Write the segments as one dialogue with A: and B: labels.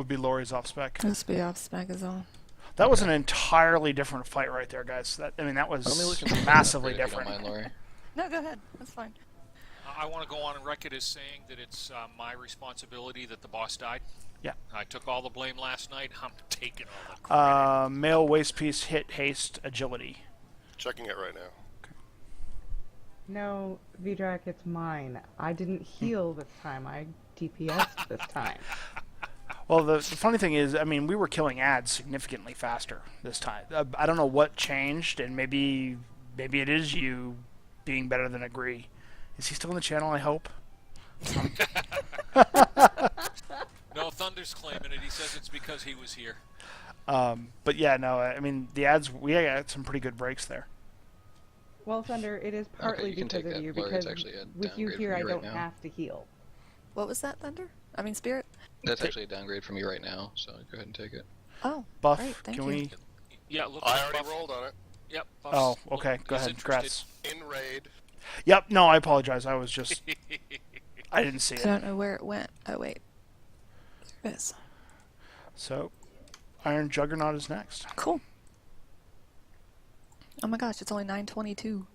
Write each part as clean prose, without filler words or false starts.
A: would be Lori's off spec.
B: This be off spec as well.
A: That was an entirely different fight right there, guys. That was massively different.
C: Mind, Lori.
B: No, go ahead. That's fine.
D: I want to go on record as saying that it's my responsibility that the boss died.
A: Yeah.
D: I took all the blame last night. I'm taking all the credit.
A: Male waist piece, hit, haste, agility.
E: Checking it right now.
F: No, Vidrak, it's mine. I didn't heal this time. I DPS'd this time.
A: Well, the funny thing is, I mean, we were killing ads significantly faster this time. I don't know what changed, and maybe it is you being better than Agree. Is he still in the channel, I hope?
D: No, Thunder's claiming it. He says it's because he was here.
A: But yeah, no, I mean, the ads, we had some pretty good breaks there.
F: Well, Thunder, it is partly because of you, because with you here, I don't have to heal.
B: What was that, Thunder? I mean, Spirit?
C: That's actually a downgrade from you right now, so go ahead and take it.
B: Oh,
A: Buff,
B: great, thank
A: can
B: you.
A: we...
D: Yeah, look.
E: I already rolled on it.
D: Yep.
A: Oh, okay, go ahead, congrats.
E: In raid.
A: Yep, no, I apologize, I was just... I didn't see it.
B: I don't know where it went. Oh, wait. There it is.
A: So, Iron Juggernaut is next.
B: Cool. Oh my gosh, it's only 9:22.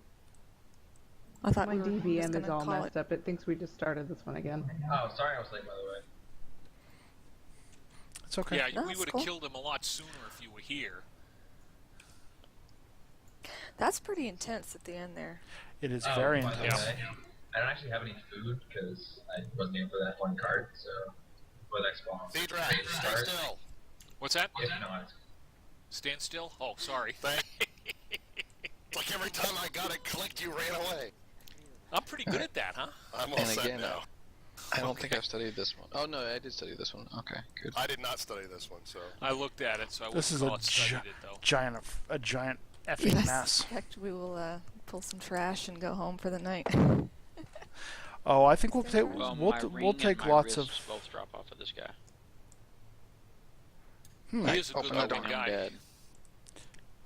B: I thought
F: My
B: we were just
F: DBM is
B: gonna
F: all
B: call
F: messed up. It thinks we just started this one again.
G: Oh, sorry I was late, by the way.
A: It's okay.
D: Yeah,
B: No,
D: we
B: it's
D: would have
B: cool.
D: killed him a lot sooner if you were here.
B: That's pretty intense at the end there.
A: It is very
G: by the
A: intense.
G: way, I don't actually have any food because I wasn't in for that one card, so before that spawns.
E: Vidrak, stay still.
D: What's that?
G: If not,
D: Stand still? Oh, sorry.
E: It's like every time I got it clicked, you ran away.
D: I'm pretty good at that, huh?
E: I'm all
C: And
E: set
C: again,
E: now.
C: I don't think I've studied this one. Oh no, I did study this one. Okay, good.
E: I did not study this one, so...
D: I looked at it, so I
A: This
D: wouldn't
A: is
D: call
A: a
D: it studied it, though.
A: giant
B: I
A: effing mess.
B: suspect we will pull some trash and go home for the night.
A: Oh, I think we'll take
H: Well,
A: we'll
H: my ring
A: take
H: and my
A: lots of.
H: wrists both drop off of this guy.
D: He is a
C: Open
D: good
C: the
D: looking
C: door.
D: guy.
C: Dead.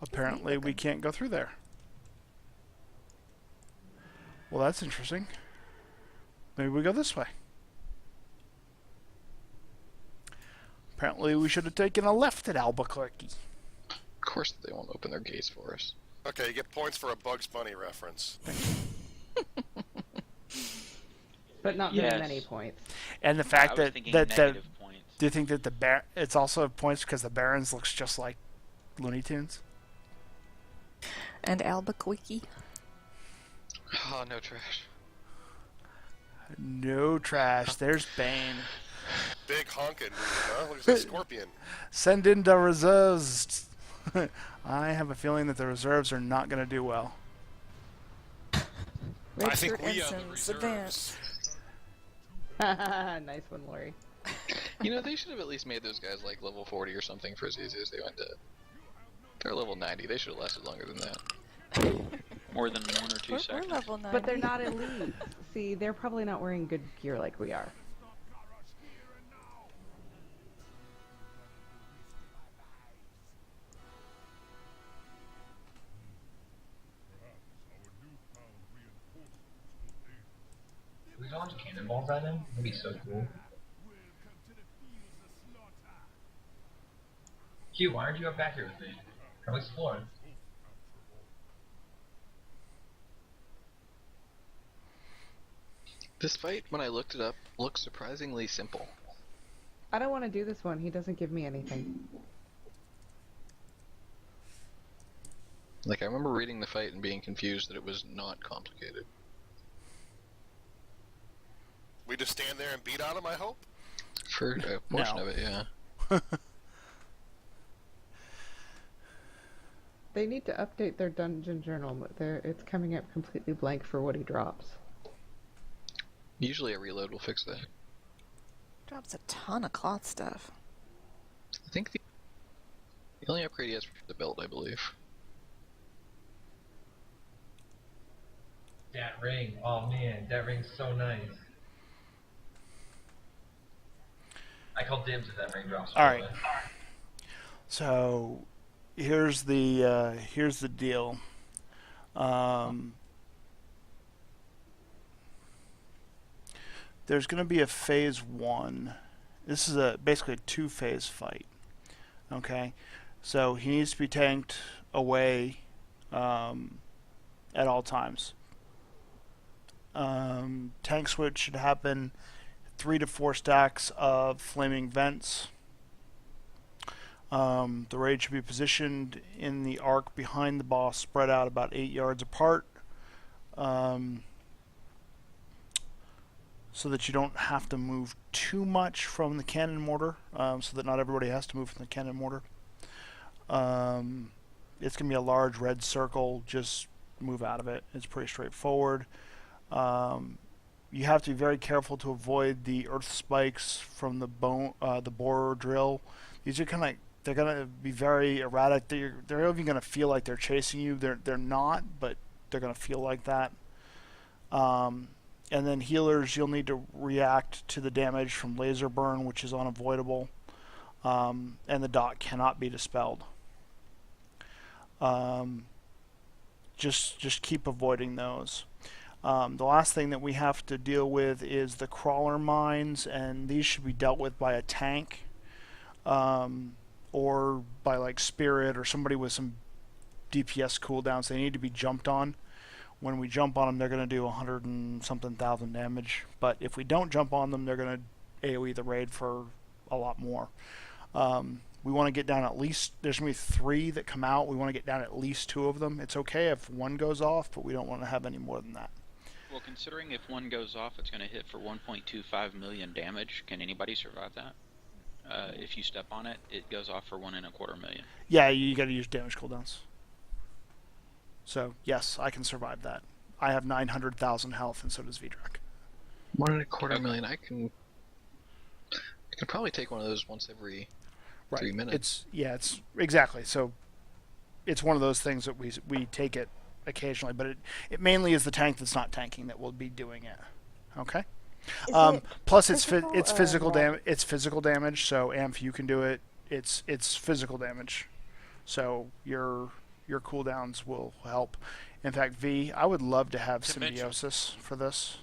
A: Apparently, we can't go through there. Well, that's interesting. Maybe we go this way. Apparently, we should have taken a left at Albuquerque.
C: Of course, they won't open their gates for us.
E: Okay, you get points for a Bugs Bunny reference.
F: But not
H: Yes.
F: very many points.
A: And the
H: I
A: fact
H: was
A: that
H: thinking
A: that
H: negative points.
A: do you think that it's also points because the Barons looks just like Looney Tunes?
B: And Albuquerque.
C: Oh, no trash.
A: No trash. There's Bane.
E: Big honkin', huh? Look at that scorpion.
A: Send in the reserves. I have a feeling that the reserves are not going to do well.
D: I think
B: Richard
D: we are the
B: Ensign's
D: reserves.
B: advance.
F: Nice one, Lori.
C: You know, they should have at least made those guys like level 40 or something for as easy as they went to. They're level 90. They should have lasted longer than that.
H: More than 1 or 2
B: We're
H: seconds.
B: level 90.
F: But they're not elite. See, they're probably not wearing good gear like we are.
G: we don't launch cannonballs at him. That'd be so cool. Q, why aren't you up back here with me? Come explore.
C: This fight, when I looked it up, looks surprisingly simple.
F: I don't want to do this one. He doesn't give me anything.
C: Like, I remember reading the fight and being confused that it was not complicated.
E: We just stand there and beat on him, I hope?
C: For a portion
A: No.
C: of it, yeah.
F: They need to update their dungeon journal. It's coming up completely blank for what he drops.
C: Usually a reload will fix that.
B: Drops a ton of cloth stuff.
C: I think the only upgrade he has for the belt, I believe.
G: That ring. Oh man, that ring's so nice. I call dibs if that ring drops.
A: All right. So here's the deal. There's going to be a phase 1, This is basically a two-phase fight. Okay, so he needs to be tanked away at all times. Tank switch should happen 3 to 4 stacks of flaming vents. The raid should be positioned in the arc behind the boss, spread out about 8 yards apart, so that you don't have to move too much from the cannon mortar, so that not everybody has to move from the cannon mortar. It's going to be a large red circle, just move out of it. It's pretty straightforward. You have to be very careful to avoid the earth spikes from the borer drill. These are kind of, they're going to be very erratic. They're even going to feel like they're chasing you. They're not, but they're going to feel like that. And then healers, you'll need to react to the damage from laser burn, which is unavoidable, and the dot cannot be dispelled. Just keep avoiding those. The last thing that we have to deal with is the crawler mines, and these should be dealt with by a tank, or by like Spirit or somebody with some DPS cooldowns. They need to be jumped on. When we jump on them, they're going to do 100 and something thousand damage. But if we don't jump on them, they're going to AoE the raid for a lot more. We want to get down at least, there's going to be 3 that come out. We want to get down at least 2 of them. It's okay if 1 goes off, but we don't want to have any more than that.
H: Well, considering if 1 goes off, it's going to hit for 1.25 million damage. Can anybody survive that? If you step on it, it goes off for 1.25 million.
A: Yeah, you got to use damage cooldowns. So, yes, I can survive that. I have 900,000 health, and so does Vidrak.
C: 1.25 million. I can probably take one of those once every 3 minutes.
A: It's exactly. So, it's one of those things that we take it occasionally, but it mainly is the tank that's not tanking that will be doing it. Okay. Plus, it's physical damage. It's physical damage. So, Amph, you can do it. It's physical damage. So your cooldowns will help. In fact, V, I would love to have symbiosis for this.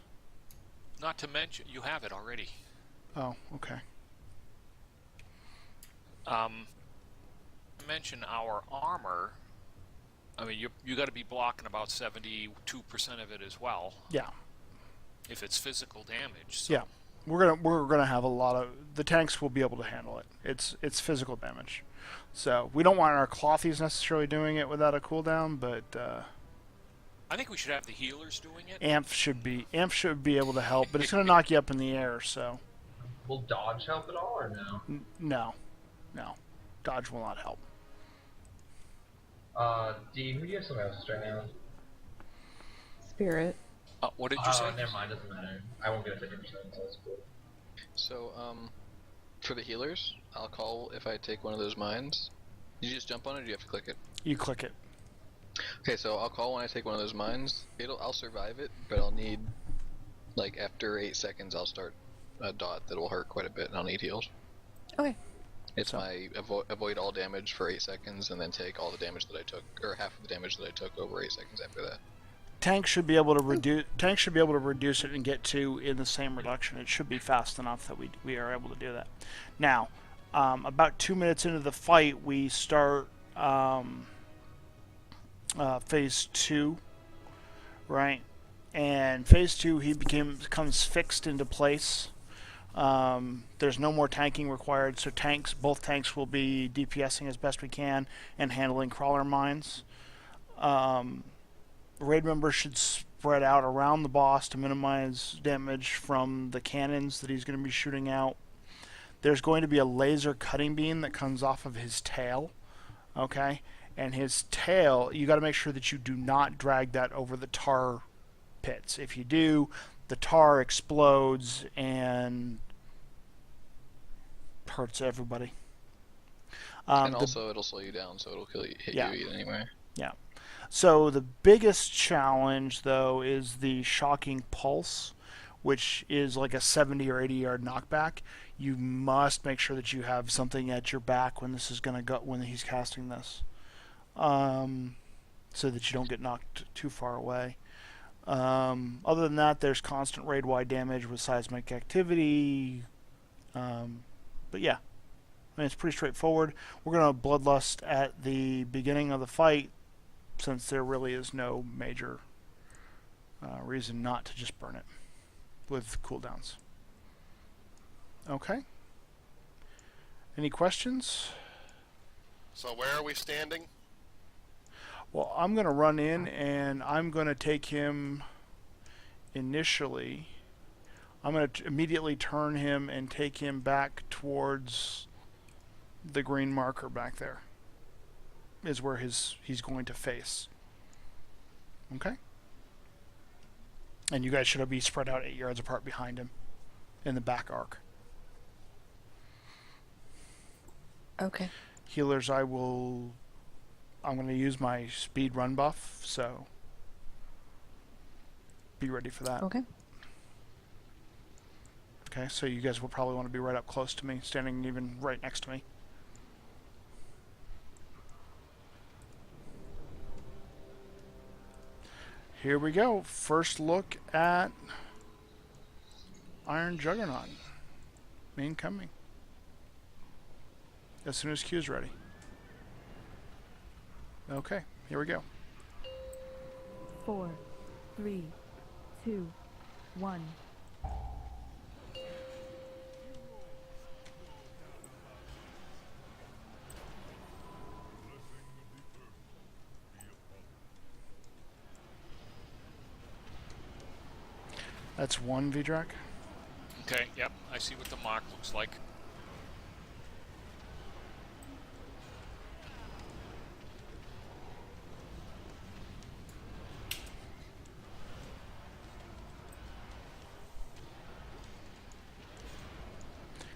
D: Not to mention, you have it already.
A: Oh, okay.
D: Mention our armor. I mean, you got to be blocking about 72% of it as well.
A: Yeah.
D: If it's physical damage. So.
A: Yeah, we're gonna have a lot of, the tanks will be able to handle it. It's physical damage, so we don't want our clothies necessarily doing it without a cooldown, but
D: I think we should have the healers doing it.
A: Amph should be able to help, but it's gonna knock you up in the air. So.
G: Will dodge help at all or no?
A: No, dodge will not help.
G: D, who do you have some ghosts right now?
F: Spirit.
D: What did you say?
G: Never mind, doesn't matter. I won't get a 50%, so that's cool.
C: So, for the healers, I'll call if I take one of those mines. You just jump on it, or do you have to click it?
A: You click it.
C: Okay, so I'll call when I take one of those mines. I'll survive it, but I'll need, like, after 8 seconds, I'll start a dot that'll hurt quite a bit, and I'll need heals.
B: Okay.
C: It's my avoid all damage for 8 seconds, and then take all the damage that I took, or half of the damage that I took over 8 seconds after that.
A: Tank should be able to reduce. Tank should be able to reduce it and get 2 in the same reduction. It should be fast enough that we are able to do that. Now, about 2 minutes into the fight, we start phase 2, right? And phase 2, he becomes fixed into place. There's no more tanking required, so both tanks will be DPSing as best we can and handling crawler mines. Raid members should spread out around the boss to minimize damage from the cannons that he's going to be shooting out. There's going to be a laser cutting beam that comes off of his tail, okay? And his tail, you got to make sure that you do not drag that over the tar pits. If you do, the tar explodes and hurts everybody.
C: And also, it'll slow you down, so it'll hit you anyway.
A: Yeah. So the biggest challenge, though, is the shocking pulse, which is like a 70 or 80 yard knockback. You must make sure that you have something at your back when this is going to go, when he's casting this, so that you don't get knocked too far away. Other than that, there's constant raid-wide damage with seismic activity, But yeah, I mean, it's pretty straightforward. We're going to Bloodlust at the beginning of the fight, since there really is no major reason not to just burn it with cooldowns. Okay. Any questions?
E: So where are we standing?
A: Well, I'm going to run in and I'm going to take him initially. I'm going to immediately turn him and take him back towards the green marker back there. Is where he's going to face. Okay? And you guys should be spread out 8 yards apart behind him in the back arc.
B: Okay.
A: Healers, I'm going to use my speed run buff, so be ready for that.
B: Okay.
A: Okay, so you guys will probably want to be right up close to me, standing even right next to me. Here we go. First look at Iron Juggernaut. Incoming. As soon as Q's ready. Okay, here we go.
F: 4, 3, 2, 1.
A: That's one Vidrak.
D: Okay, yep, I see what the mark looks like.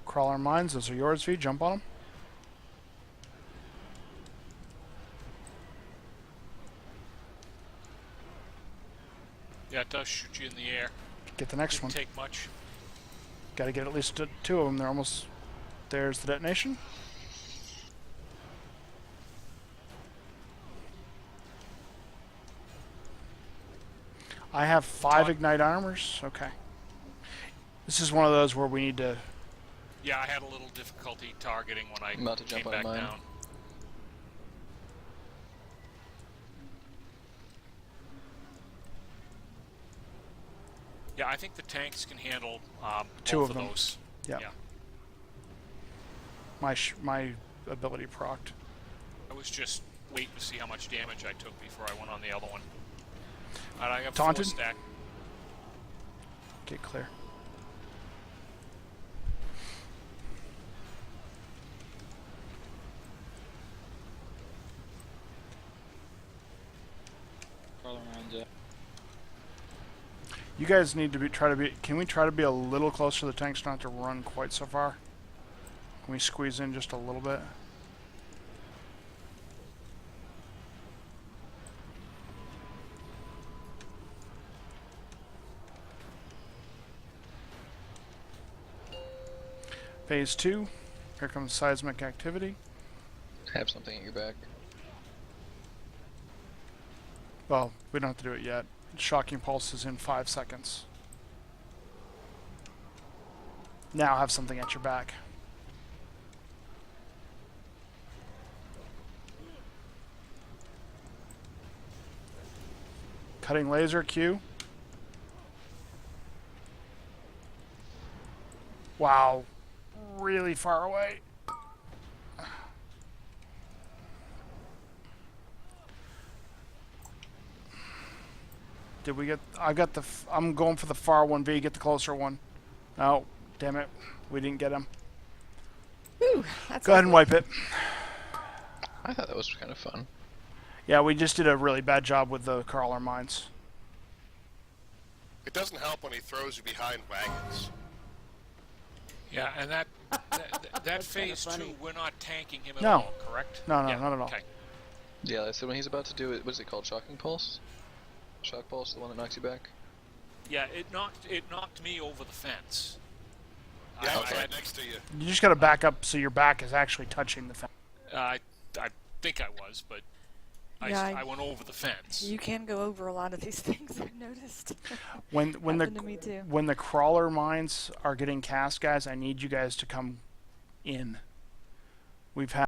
A: Crawler mines, those are yours, V. Jump on them.
D: Yeah, it does shoot you in the air.
A: Get the next
D: Didn't
A: one.
D: take much.
A: Got to get at least 2 of them. They're almost... There's the detonation. I have 5 ignite armors. Okay. This is one of those where we need to...
D: Yeah, I had a little difficulty targeting when I
C: I'm about to
D: came
C: jump
D: back
C: on mine.
D: down. Yeah, I think the tanks can handle
A: 2
D: both
A: of them.
D: those.
A: Yeah.
D: Yeah.
A: My ability procced.
D: I was just waiting to see how much damage I took before I went on the other one. Alright, I got
A: Taunted?
D: 4 stack.
A: Get clear.
H: Crawler mines up.
A: You guys need to try to be... Can we try to be a little closer to the tanks, not to run quite so far? Can we squeeze in just a little bit? Phase 2. Here comes seismic activity.
C: Have something at your back.
A: Well, we don't have to do it yet. Shocking pulse is in 5 seconds. Now have something at your back. Cutting laser Q. Wow. Really far away. Did we get... I got the... I'm going for the far one, V. Get the closer one. Oh, damn it. We didn't get him.
B: Whew, that's
A: Go ahead and wipe it.
C: I thought that was kind of fun.
A: Yeah, we just did a really bad job with the crawler mines.
E: It doesn't help when he throws you behind wagons.
D: Yeah, and that
F: That's
D: phase
F: kinda
D: 2,
F: funny.
D: we're not tanking him at
A: No.
D: all, correct?
A: No,
D: Yeah,
A: not at all.
D: Okay.
C: Yeah, so when he's about to do it, what is it called? Shocking pulse? Shock pulse, the one that knocks you back?
D: Yeah, it knocked me over the fence.
E: Yeah, I was
D: I
E: right
D: had-
E: next to you.
A: You just got to back up so your back is actually touching the fence.
D: I think I was, but
B: Yeah,
D: I went over the fence.
B: You can go over a lot of these things, I've noticed.
A: When
B: Happened to me too.
A: the crawler mines are getting cast, guys, I need you guys to come in. We've had